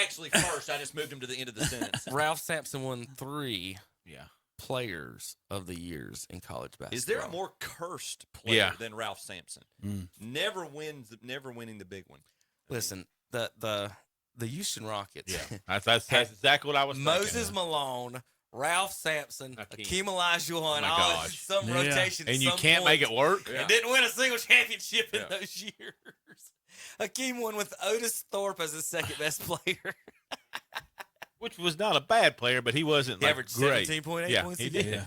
actually first. I just moved him to the end of the sentence. Ralph Sampson won 3 Yeah. players of the years in college basketball. Is there a more cursed player than Ralph Sampson? Never winning the big one. Listen, the Houston Rockets. Yeah, that's exactly what I was thinking. Moses Malone, Ralph Sampson, Hakeem Olajuwon, gosh. some rotation. And you can't make it work? And didn't win a single championship in those years. Hakeem won with Otis Thorpe as his second best player. Which was not a bad player, but he wasn't he like averaged great. 17.8 points a game.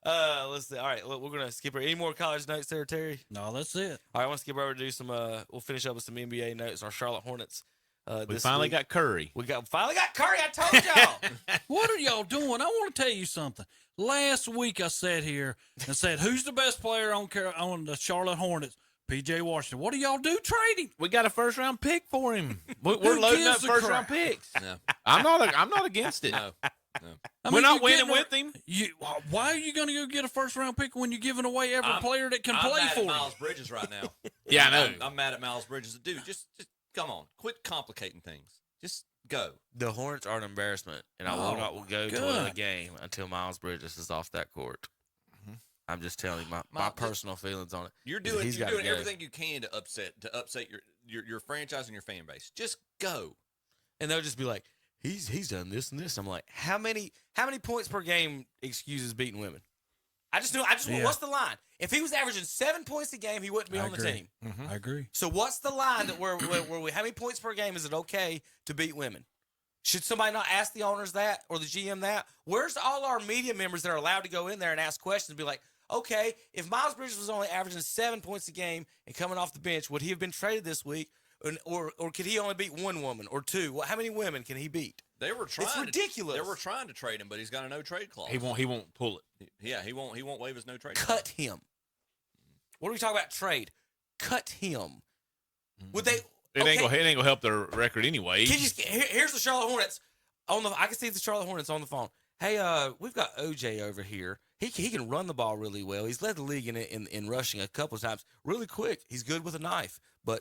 Yeah. Let's see. All right, look, we're going to skip over. Any more college notes there, Terry? No, that's it. All right, I want to skip over to do some, we'll finish up with some NBA notes. Our Charlotte Hornets. We finally got Curry. Finally got Curry. I told y'all. What are y'all doing? I want to tell you something. Last week I sat here and said, who's the best player on the Charlotte Hornets? P.J. Washington. What do y'all do? Trade him. We got a first-round pick for him. We're loading up first-round picks. No. I'm not against it. No. We're not winning with him. Why are you going to go get a first-round pick when you're giving away every player that can play for you? I'm mad at Miles Bridges right now. Yeah, I know. I'm mad at Miles Bridges. Dude, just come on. Quit complicating things. Just go. The Hornets are an embarrassment, and I will not go to a game until Miles Bridges is off that court. I'm just telling you my personal feelings on it. You're doing everything you can to upset your franchise and your fan base. Just go. And they'll just be like, he's done this and this. I'm like, how many points per game excuses beating women? What's the line? If he was averaging 7 points a game, he wouldn't be on the team. I agree. So what's the line that where we how many points per game is it okay to beat women? Should somebody not ask the owners that or the GM that? Where's all our media members that are allowed to go in there and ask questions and be like, okay, if Miles Bridges was only averaging 7 points a game and coming off the bench, would he have been traded this week? Or could he only beat one woman or two? Well, how many women can he beat? They were trying. It's ridiculous. They were trying to trade him, but he's got a no trade clause. He won't pull it. Yeah, he won't waive his no trade. Cut him. What are we talking about? Trade. Cut him. Would they? It ain't gonna help their record anyway. Here's the Charlotte Hornets. I can see the Charlotte Hornets on the phone. Hey, we've got OJ over here. He can run the ball really well. He's led the league in rushing a couple of times. Really quick. He's good with a knife. But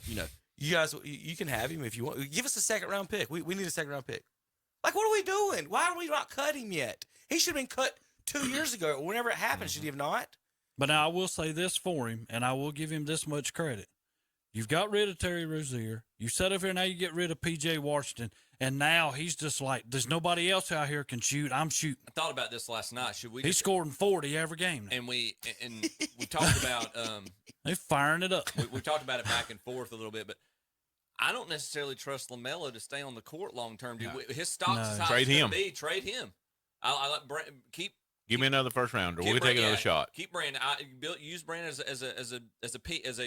you guys, you can have him if you want. Give us a second round pick. We need a second round pick. Like, what are we doing? Why are we not cut him yet? He should have been cut 2 years ago or whenever it happened. Should he have not? But now I will say this for him, and I will give him this much credit. You've got rid of Terry Rozier. You set up here, now you get rid of P.J. Washington, and now he's just like, there's nobody else out here can shoot. I'm shooting. I thought about this last night. He's scoring 40 every game now. And we talked about they're firing it up. We talked about it back and forth a little bit, but I don't necessarily trust LaMelo to stay on the court long term. No. His stock's as high as it's going to be. Trade him. I like Brand, give me another first rounder. We'll take another shot. Keep Brandon. Use Brandon as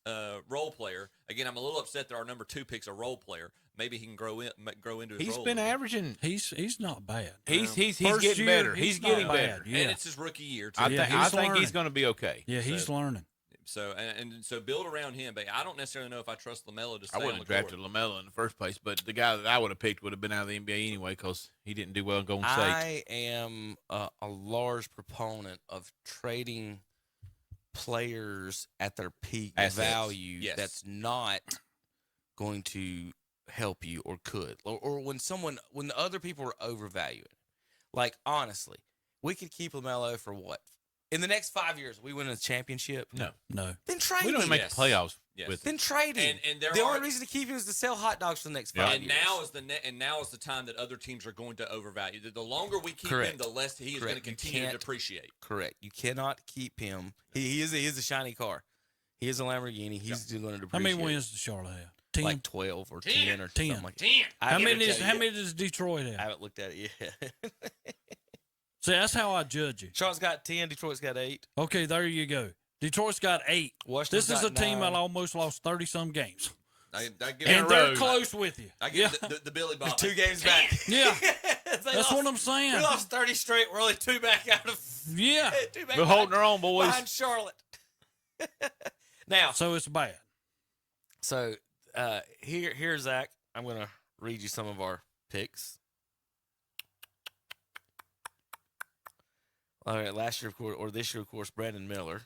a role player. Again, I'm a little upset that our number 2 pick's a role player. Maybe he can grow into his role. He's been averaging. He's not bad. He's getting better. He's getting better. Yeah. And it's his rookie year too. I think he's going to be okay. Yeah, he's learning. So so build around him, but I don't necessarily know if I trust LaMelo to stay I wouldn't have drafted LaMelo in the first place, but the guy that I would have picked would have been out of the NBA anyway because he didn't do well in Golden State. I am a large proponent of trading players at their peak value. Yes. That's not going to help you or could. Or when the other people are overvaluing. Like, honestly, we could keep LaMelo for what? In the next 5 years, we win a championship? No. Then trade him. We don't make the playoffs with Then trade him. And the only reason to keep him is to sell hot dogs for the next 5 years. Now is the time that other teams are going to overvalue. The longer we keep him, the less he is going to continue to depreciate. Correct. You cannot keep him. He is a shiny car. He is a Lamborghini. He's going to depreciate. How many wins does Charlotte have? 10? Like 12 or 10 or 10. Something like that. 10. How many does Detroit have? I haven't looked at it yet. See, that's how I judge you. Charlotte's got 10. Detroit's got 8. Okay, there you go. Detroit's got 8. Washington's this is got a team 9. that almost lost 30-some games. And they're close with you. I give the Billy Bob. 2 games back. Yeah. That's what I'm saying. We lost 30 straight. We're only 2 back out of. Yeah. 2 back We're holding our own, boys. Behind Charlotte. Now. So it's bad. So here, Zach, I'm going to read you some of our picks. All right, last year, of course, or this year, of course, Brandon Miller.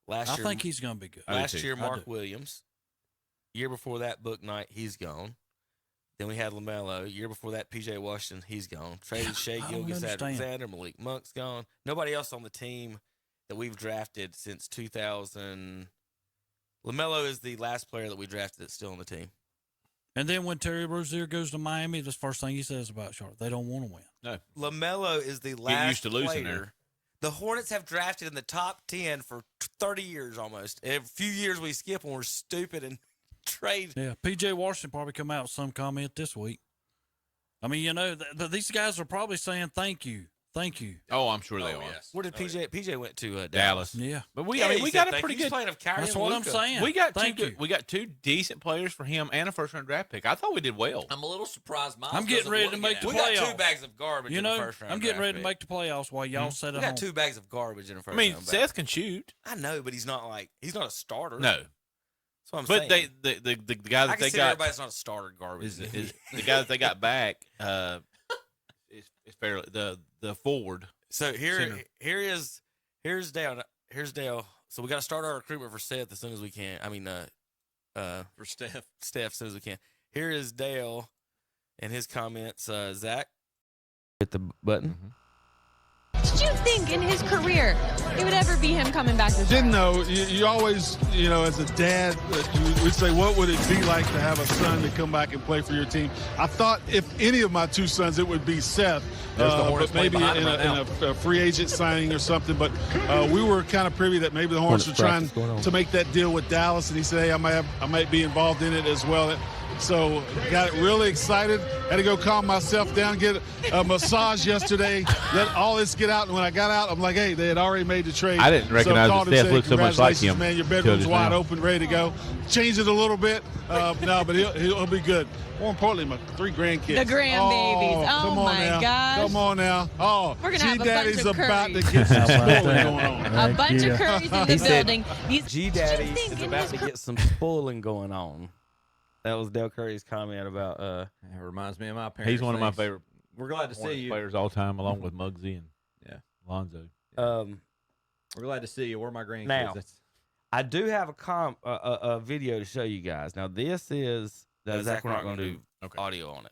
I think he's going to be good. Last year, Mark Williams. Year before that, Book Knight, he's gone. Then we had LaMelo. Year before that, P.J. Washington, he's gone. Traded Shea Gilgeous-Alexander, Malik Monk's gone. Nobody else on the team that we've drafted since 2000. LaMelo is the last player that we drafted that's still on the team. And then when Terry Rozier goes to Miami, the first thing he says about Charlotte, they don't want to win. No. LaMelo is the last used to losing player. there. The Hornets have drafted in the top 10 for 30 years almost. A few years we skip when we're stupid and trade. Yeah, P.J. Washington probably come out with some comment this week. I mean, you know, these guys are probably saying thank you. Thank you. Oh, I'm sure they are. Yes. Where did PJ? Yeah. PJ went to Dallas. Yeah, but we got a pretty good. That's what I'm saying. We got we got two decent players for him and a first-round draft pick. I thought we did well. I'm a little surprised. Miles I'm getting ready to make the We playoffs. got 2 bags of garbage. You in know, the first round I'm getting draft ready to pick. make the playoffs while y'all sit at We home. got 2 bags of garbage in the first I mean, round. Seth can shoot. I know, but he's not a starter. No, That's what I'm but saying. the guy that they got everybody's not a starter garbage. is the guy that they got back. Is fairly the forward. So here's Dale. Here's Dale. So we got to start our recruitment for Seth as soon as we can. I mean, for Steph. Steph as soon as we can. Here is Dale and his comments. Zach, hit the button. Mm-hmm. Did you think in his career it would ever be him coming back to Charlotte? Didn't know. You always, as a dad, we say, what would it be like to have a son to come back and play for your team? I thought if any of my 2 sons, it would be Seth. But maybe in a free agent signing or something. But we were kind of privy that maybe the Hornets were trying to make that deal with Dallas. And he said, hey, I might be involved in it as well. So got really excited. Had to go calm myself down, get a massage yesterday, let all this get out. And when I got out, I'm like, hey, they had already made the trade. I didn't recognize that Steph looked so much like him. Man, your bedroom's wide open, ready to go. Change it a little bit. No, but he'll be good. More importantly, my 3 grandkids. The grandbabies. Oh, come on my now. gosh. Come on now. Oh, We're going to have a bunch G-Daddy's of about to Currys. get some spoiling going on. A bunch of Currys in the building. G-Daddy Did you think is in about his to get some spoiling going on. That was Dale Curry's comment about It reminds me of my parents. He's one of my favorite. We're glad to see you. Players all time, along with Muggsy and Lonzo. We're glad to see you. We're my grandkids. Now, I do have a video to show you guys. Now, this is Zach. We're not going to do audio on it.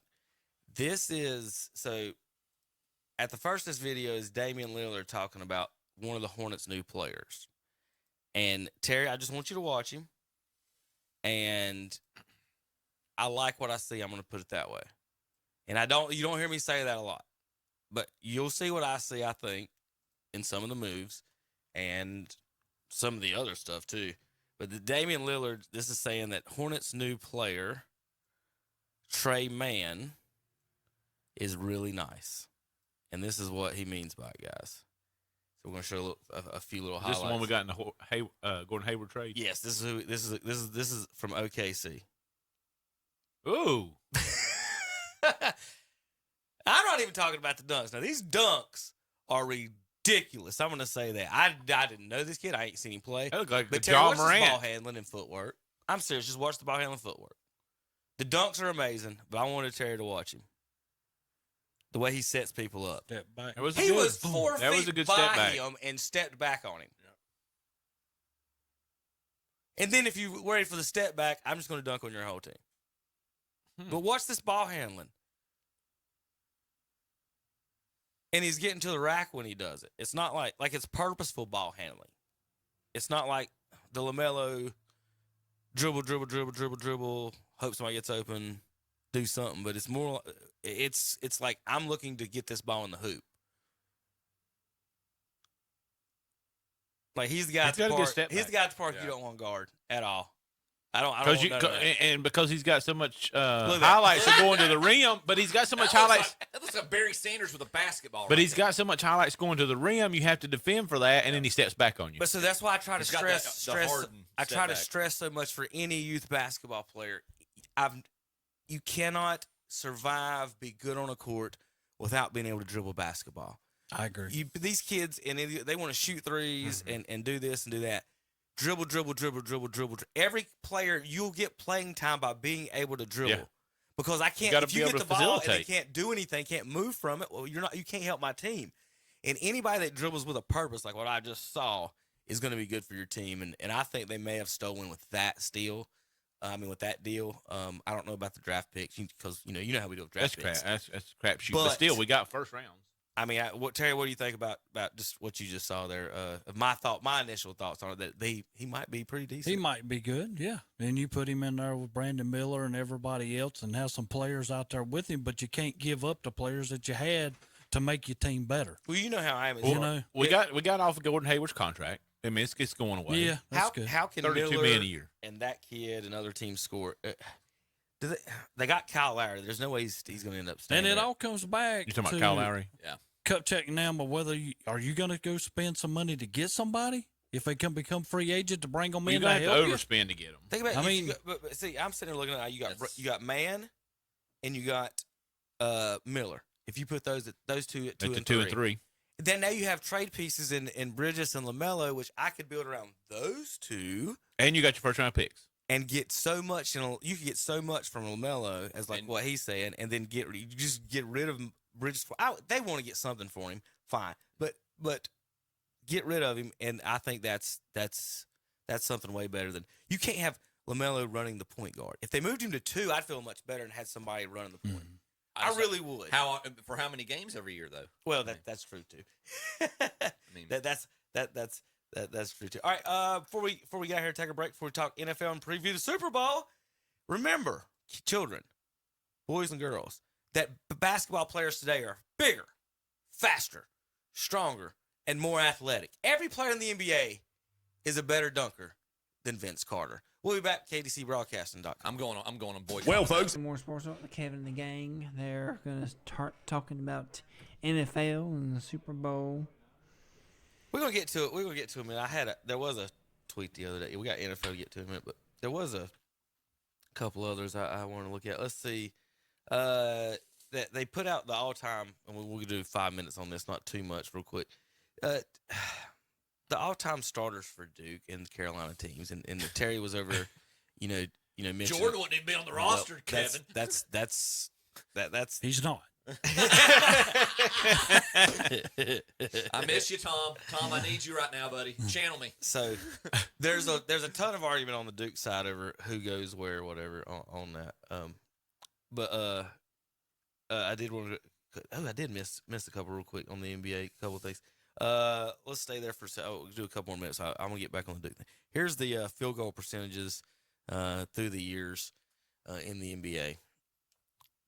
This is at the first of this video is Damian Lillard talking about one of the Hornets' new players. And Terry, I just want you to watch him. And I like what I see. I'm going to put it that way. And you don't hear me say that a lot, but you'll see what I see, I think, in some of the moves and some of the other stuff too. But the Damian Lillard, this is saying that Hornets' new player, Trey Mann, is really nice. And this is what he means by it, guys. So we're going to show a few little highlights. This is the one we got in the Gordon Hayward trade. Yes, this is from OKC. Ooh. I'm not even talking about the dunks. Now, these dunks are ridiculous. I'm going to say that. I didn't know this kid. I ain't seen him play. That looked like But John watch his Morant. ball handling and footwork. I'm serious. Just watch the ball handling footwork. The dunks are amazing, but I wanted Terry to watch him. The way he sets people up. Step back. He was 4 That feet was a good by step back. him and stepped back on him. And then if you're ready for the step back, I'm just going to dunk on your whole team. But watch this ball handling. And he's getting to the rack when he does it. It's not like it's purposeful ball handling. It's not like the LaMelo dribble, hope somebody gets open, do something. But it's more, it's like I'm looking to get this ball in the hoop. Like he's the guy at the part. He's the guy at the park you don't want to guard at all. I don't want that. And because he's got so much highlights going to the rim, but he's got so much highlights. That looks like Barry Sanders with a basketball. But he's got so much highlights going to the rim, you have to defend for that, and then he steps back on you. But so that's why I try to stress. I try to stress so much for any youth basketball player. You cannot survive, be good on a court without being able to dribble basketball. I agree. These kids, and they want to shoot threes and do this and do that. Dribble. Every player, you'll get playing time by being able to dribble. Yeah. Because I can't. If you get the ball and they can't do anything, can't move from it, well, you can't help my team. And anybody that dribbles with a purpose, like what I just saw, is going to be good for your team. And I think they may have stolen with that steal. I mean, with that deal, I don't know about the draft picks because you know how we do with draft picks. That's crap shoot. But still, we got first rounds. I mean, Terry, what do you think about just what you just saw there? My initial thoughts on it that he might be pretty decent. He might be good, yeah. And you put him in there with Brandon Miller and everybody else, and have some players out there with him. But you can't give up the players that you had to make your team better. Well, you know how I am. We got off of Gordon Hayward's contract. I mean, it's going away. Yeah, that's good. How can $32 Miller million a year and that kid and other teams score? They got Kyle Lowry. There's no way he's going to end up staying. And it there. all comes back. You talking to about Kyle Lowry? Yeah. Cup checking now, but whether are you going to go spend some money to get somebody if they can become free agent to bring them in? You're going to have to you? overspend to get them. Think about. I mean, but see, I'm sitting there looking at you got Mann, and you got Miller. If you put those two at 2 and 3. Then now you have trade pieces in Bridges and LaMelo, which I could build around those two. And you got your first round picks. And get so much, you can get so much from LaMelo as what he's saying, and then you just get rid of Bridges. They want to get something for him, fine, but get rid of him, and I think that's something way better than you can't have LaMelo running the point guard. If they moved him to 2, I'd feel much better and had somebody running the point. I really would. For how many games every year though? Well, that's true too. I mean, that's true too. All right, before we get out here, take a break. Before we talk NFL and preview the Super Bowl, remember, children, boys and girls, that basketball players today are bigger, faster, stronger, and more athletic. Every player in the NBA is a better dunker than Vince Carter. We'll be back. KDCBroadcasting.com. I'm going on boy. Well, folks, more sports talk with Kevin and the gang. They're going to start talking about NFL and the Super Bowl. We're gonna get to it. We're gonna get to a minute. There was a tweet the other day. We got NFL to get to in a minute, but there was a couple others I want to look at. Let's see. That they put out the all-time, and we'll do 5 minutes on this, not too much, real quick. The all-time starters for Duke and the Carolina teams, and Terry was over, mentioned Jordan wouldn't even be on the roster, Kevin. That's he's not. I miss you, Tom. Tom, I need you right now, buddy. Channel me. So there's a ton of argument on the Duke side over who goes where, whatever, on that. But I did want to. Oh, I did miss a couple real quick on the NBA. A couple of things. Let's stay there for a second. We'll do a couple more minutes. I'm gonna get back on the Duke thing. Here's the field goal percentages through the years in the NBA.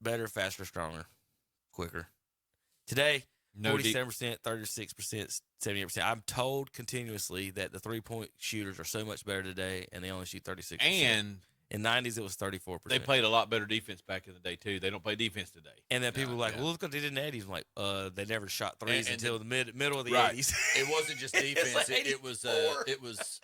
Better, faster, stronger, quicker. Today, 47%, 36%, 78%. I'm told continuously that the 3-point shooters are so much better today, and they only shoot 36%. And in the 90s, it was 34%. They played a lot better defense back in the day, too. They don't play defense today. And then people were like, well, look what they did in the 80s. I'm like, they never shot threes until the middle of the right. 80s. It wasn't just defense. It was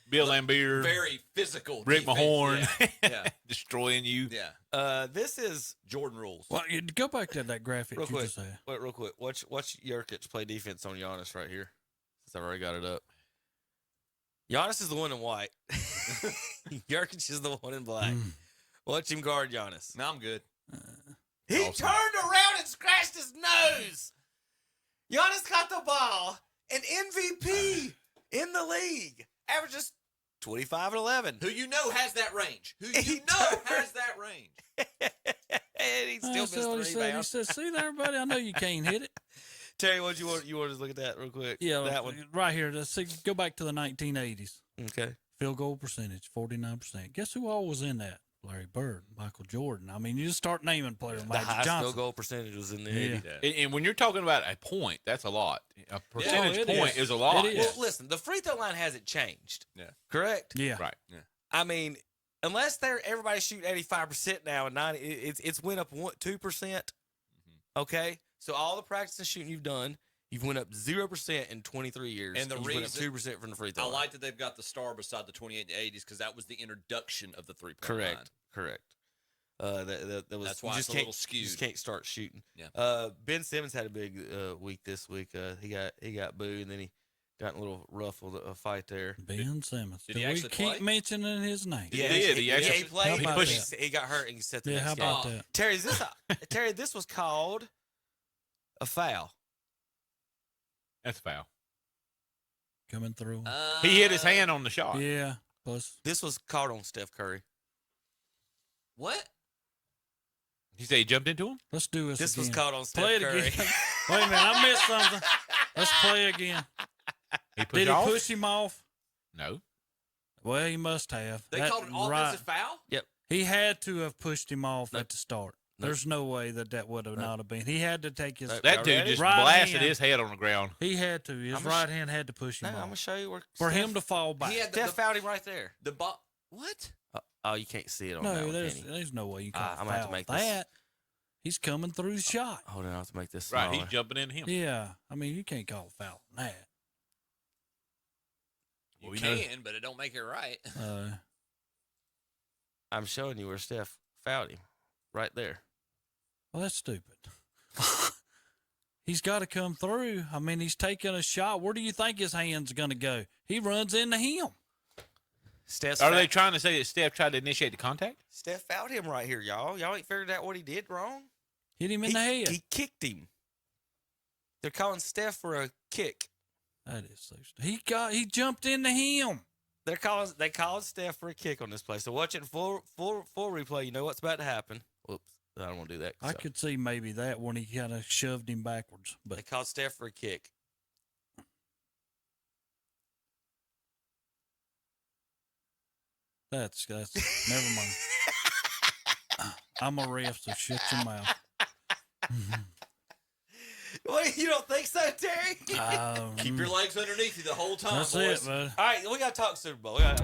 Bill Lambier. Very physical. Rick defense. Mahorn. Yeah. Destroying you. Yeah. This is Jordan rules. Well, you go back to that graphic real you quick. just had. Wait, real quick. Watch Jokic play defense on Giannis right here. Since I've already got it up. Giannis is the one in white. Jokic is the one in black. Watch him guard Giannis. No, I'm good. He turned around and scratched his nose. Giannis caught the ball. An MVP in the league. Averages 25 and 11. Who you know has that range. Who you know has that range. And he still missed the rebound. He said, see there, buddy, I know you can't hit it. Terry, what you want to look at that real quick? Yeah, that one right here. Let's see, go back to the 1980s. Okay. Field goal percentage, 49%. Guess who all was in that? Larry Bird, Michael Jordan. I mean, you just start naming players. The Magic highest Johnson. field goal percentage was in the 80s. And when you're talking about a point, that's a lot. A percentage point is a lot. It is. Well, listen, the free throw line hasn't changed. Yeah. Correct? Yeah. Right. Yeah. I mean, unless everybody's shooting 85% now and 90, it's went up 2%. Okay? So all the practice and shooting you've done, you've went up 0% in 23 years. And the you've reason went up 2% from the free throw I line. like that they've got the star beside the 28 and 80s because that was the introduction of the 3-point line. Correct. That was, that's why it's a little skewed. You just can't start shooting. Yeah. Ben Simmons had a big week this week. He got booed, and then he got in a little ruffled fight there. Ben Simmons. Did he we actually keep play? mentioning his name? Yeah, he did. He played. How about He got hurt and he set the Yeah, next how game. about that? Terry, this was called a foul. That's a foul. Coming through. He hit his hand on the shot. Yeah. Plus, This was caught on Steph Curry. What? You say he jumped into him? let's do this This again. was caught on Steph Play it Curry. again. Wait a minute, I missed something. Let's play again. Did he off? push him off? No. Well, he must have. They That- called an offensive foul? Yep. He had to have pushed him off No. at the start. No. There's no way that would have not have been. He had to take his. No. That Y'all dude ready? just Right blasted hand. his head on the ground. He had to. His I'm right hand had to push No, him I'm off going to show you where for Steph, him to fall back. He had Steph fouled him right there. the ball. What? Oh, you can't see it on that No, one, there's can you? there's no way you can I'm gonna have to foul make this- that. He's coming through the shot. Hold on, I have to make this Right, smaller. he's jumping into him. Yeah, I mean you can't call a foul on that. You Well, we know- can, but it don't make it right. I'm showing you where Steph fouled him. Right there. Well, that's stupid. He's got to come through. I mean, he's taking a shot. Where do you think his hand's going to go? He runs into him. Are they trying to say that Steph tried to initiate the contact? Steph fouled him right here, y'all. Y'all ain't figured out what he did wrong? Hit him in the head. He kicked him. They're calling Steph for a kick. That is so stupid. He jumped into him. They called Steph for a kick on this play. So watch it in full replay. You know what's about to happen. Whoops. I don't want to do that. I So, could see maybe that when he kind of shoved him backwards. they But called Steph for a kick. that's never mind. I'm a ref, so shut your mouth. Wait, you don't think so, Terry? Keep your legs underneath you the whole time, That's boys. it, bud. All right, we got to talk Super Bowl. We got